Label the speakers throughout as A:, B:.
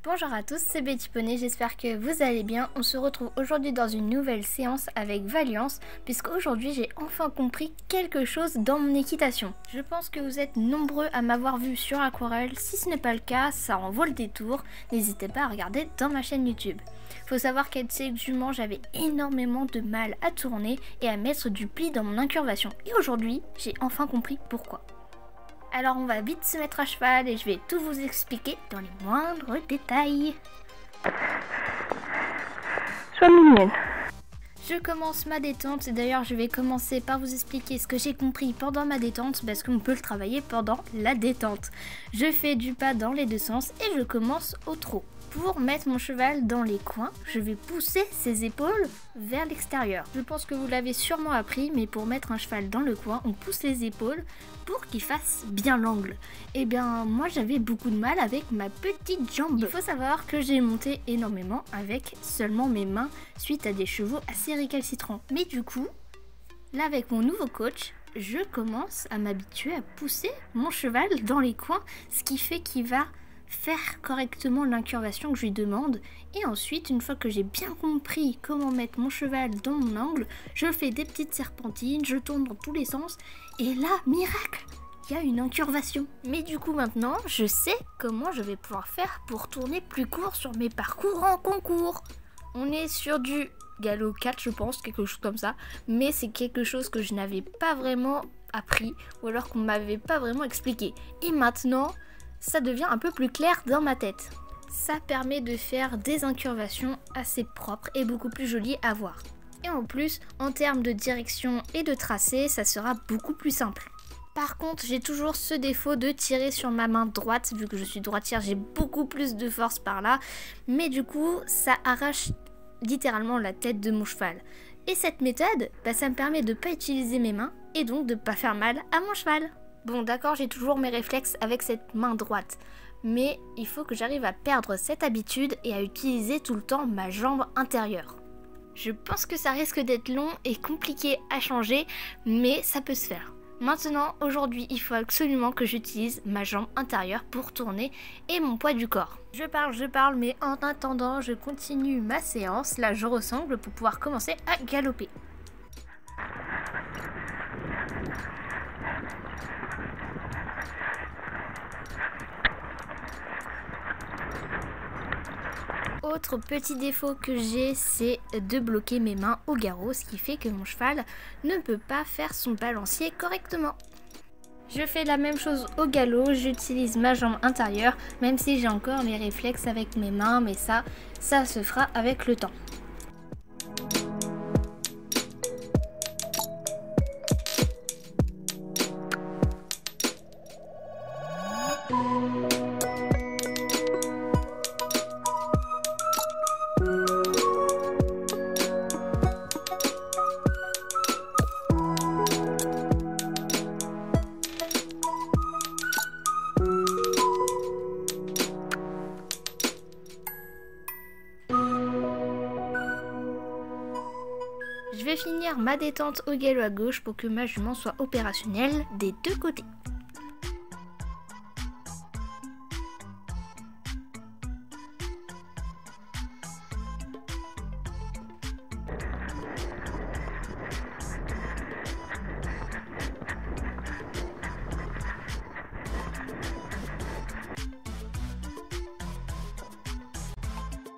A: Bonjour à tous, c'est Betty Poney, j'espère que vous allez bien. On se retrouve aujourd'hui dans une nouvelle séance avec Valiance, puisqu'aujourd'hui j'ai enfin compris quelque chose dans mon équitation. Je pense que vous êtes nombreux à m'avoir vu sur Aquarelle. Si ce n'est pas le cas, ça en vaut le détour. N'hésitez pas à regarder dans ma chaîne YouTube. Faut savoir qu'à cette jument, j'avais énormément de mal à tourner et à mettre du pli dans mon incurvation. Et aujourd'hui, j'ai enfin compris pourquoi. Alors on va vite se mettre à cheval et je vais tout vous expliquer dans les moindres détails.
B: Sois mignonne.
A: Je commence ma détente et d'ailleurs je vais commencer par vous expliquer ce que j'ai compris pendant ma détente parce qu'on peut le travailler pendant la détente. Je fais du pas dans les deux sens et je commence au trot. Pour mettre mon cheval dans les coins, je vais pousser ses épaules vers l'extérieur. Je pense que vous l'avez sûrement appris, mais pour mettre un cheval dans le coin, on pousse les épaules pour qu'il fasse bien l'angle. Et bien, moi j'avais beaucoup de mal avec ma petite jambe. Il faut savoir que j'ai monté énormément avec seulement mes mains suite à des chevaux assez récalcitrants. Mais du coup, là avec mon nouveau coach, je commence à m'habituer à pousser mon cheval dans les coins, ce qui fait qu'il va faire correctement l'incurvation que je lui demande. Et ensuite, une fois que j'ai bien compris comment mettre mon cheval dans mon angle, je fais des petites serpentines, je tourne dans tous les sens et là, miracle, il y a une incurvation. Mais du coup maintenant, je sais comment je vais pouvoir faire pour tourner plus court sur mes parcours en concours. On est sur du galop 4 je pense, quelque chose comme ça, mais c'est quelque chose que je n'avais pas vraiment appris ou alors qu'on m'avait pas vraiment expliqué. Et maintenant, ça devient un peu plus clair dans ma tête. Ça permet de faire des incurvations assez propres et beaucoup plus jolies à voir. Et en plus, en termes de direction et de tracé, ça sera beaucoup plus simple. Par contre, j'ai toujours ce défaut de tirer sur ma main droite. Vu que je suis droitière, j'ai beaucoup plus de force par là. Mais du coup, ça arrache littéralement la tête de mon cheval. Et cette méthode, ça me permet de ne pas utiliser mes mains et donc de ne pas faire mal à mon cheval. Bon d'accord, j'ai toujours mes réflexes avec cette main droite, mais il faut que j'arrive à perdre cette habitude et à utiliser tout le temps ma jambe intérieure. Je pense que ça risque d'être long et compliqué à changer, mais ça peut se faire. Maintenant, aujourd'hui, il faut absolument que j'utilise ma jambe intérieure pour tourner et mon poids du corps. Je parle, mais en attendant, je continue ma séance. Là, je ressemble pour pouvoir commencer à galoper. Autre petit défaut que j'ai, c'est de bloquer mes mains au garrot, ce qui fait que mon cheval ne peut pas faire son balancier correctement. Je fais la même chose au galop, j'utilise ma jambe intérieure, même si j'ai encore les réflexes avec mes mains, mais ça se fera avec le temps. Je vais finir ma détente au galop à gauche pour que ma jument soit opérationnelle des deux côtés.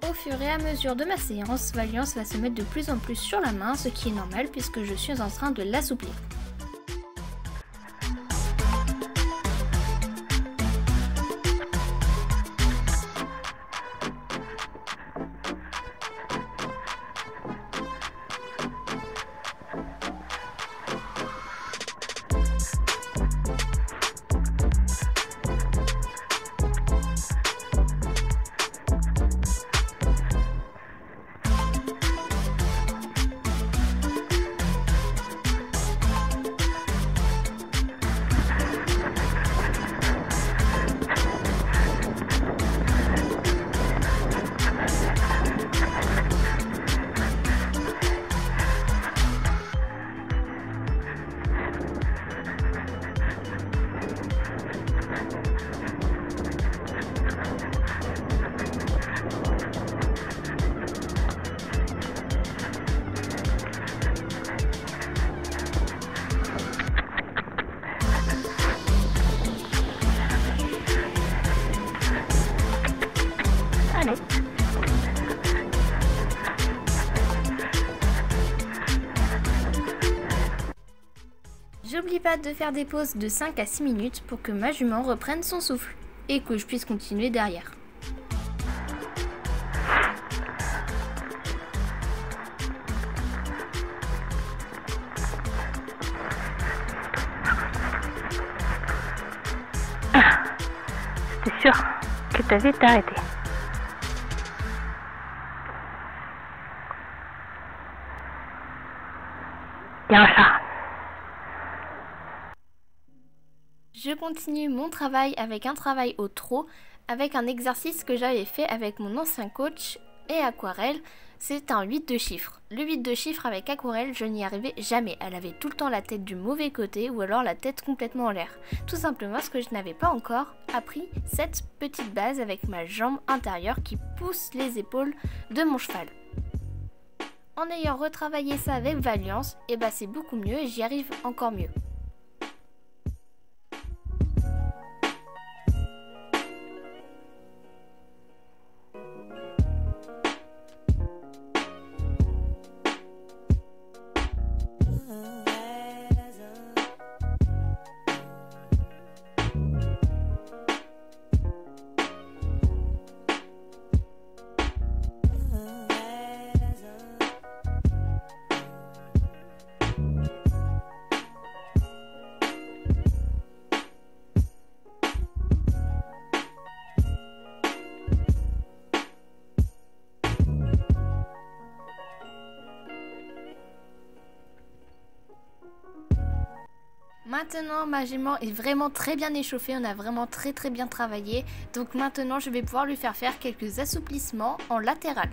A: Au fur et à mesure de ma séance, Valiance va se mettre de plus en plus sur la main, ce qui est normal puisque je suis en train de l'assouplir. J'oublie pas de faire des pauses de 5 à 6 minutes pour que ma jument reprenne son souffle et que je puisse continuer derrière.
B: J'étais sûre que tu avais t'arrêter. Bien ça.
A: Je continue mon travail avec un travail au trot, avec un exercice que j'avais fait avec mon ancien coach et aquarelle. C'est un 8 de chiffres. Le 8 de chiffres avec aquarelle, je n'y arrivais jamais. Elle avait tout le temps la tête du mauvais côté ou alors la tête complètement en l'air. Tout simplement parce que je n'avais pas encore appris cette petite base avec ma jambe intérieure qui pousse les épaules de mon cheval. En ayant retravaillé ça avec Valiance, et bah c'est beaucoup mieux et j'y arrive encore mieux. Maintenant, ma jument est vraiment très bien échauffée, on a vraiment très bien travaillé. Donc maintenant, je vais pouvoir lui faire quelques assouplissements en latéral.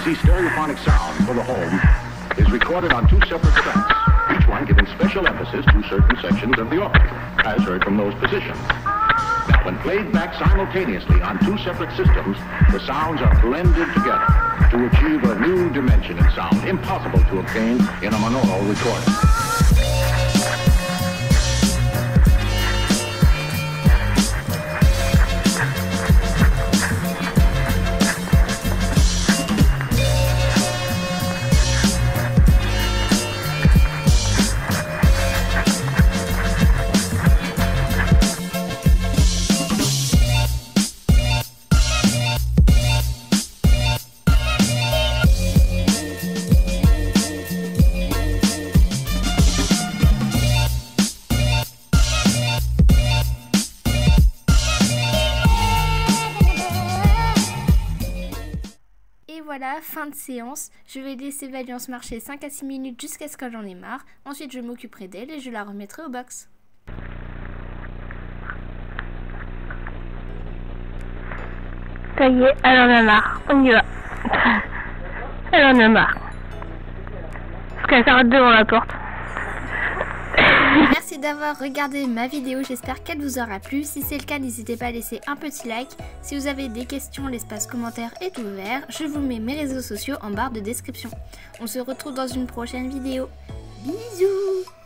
C: Stereophonic sound for the home is recorded on two separate tracks, each one giving special emphasis to certain sections of the orchestra, as heard from those positions. Now, when played back simultaneously on two separate systems, the sounds are blended together to achieve a new dimension in sound impossible to obtain in a monaural recording.
A: voilà, fin de séance. Je vais laisser Valiance marcher 5 à 6 minutes jusqu'à ce que j'en ai marre. Ensuite, je m'occuperai d'elle et je la remettrai au box.
B: Ça y est, elle en a marre. On y va. Elle en a marre. Parce qu'elle s'arrête devant la porte.
A: Merci d'avoir regardé ma vidéo, j'espère qu'elle vous aura plu. Si c'est le cas, n'hésitez pas à laisser un petit like. Si vous avez des questions, l'espace commentaire est ouvert. Je vous mets mes réseaux sociaux en barre de description. On se retrouve dans une prochaine vidéo. Bisous!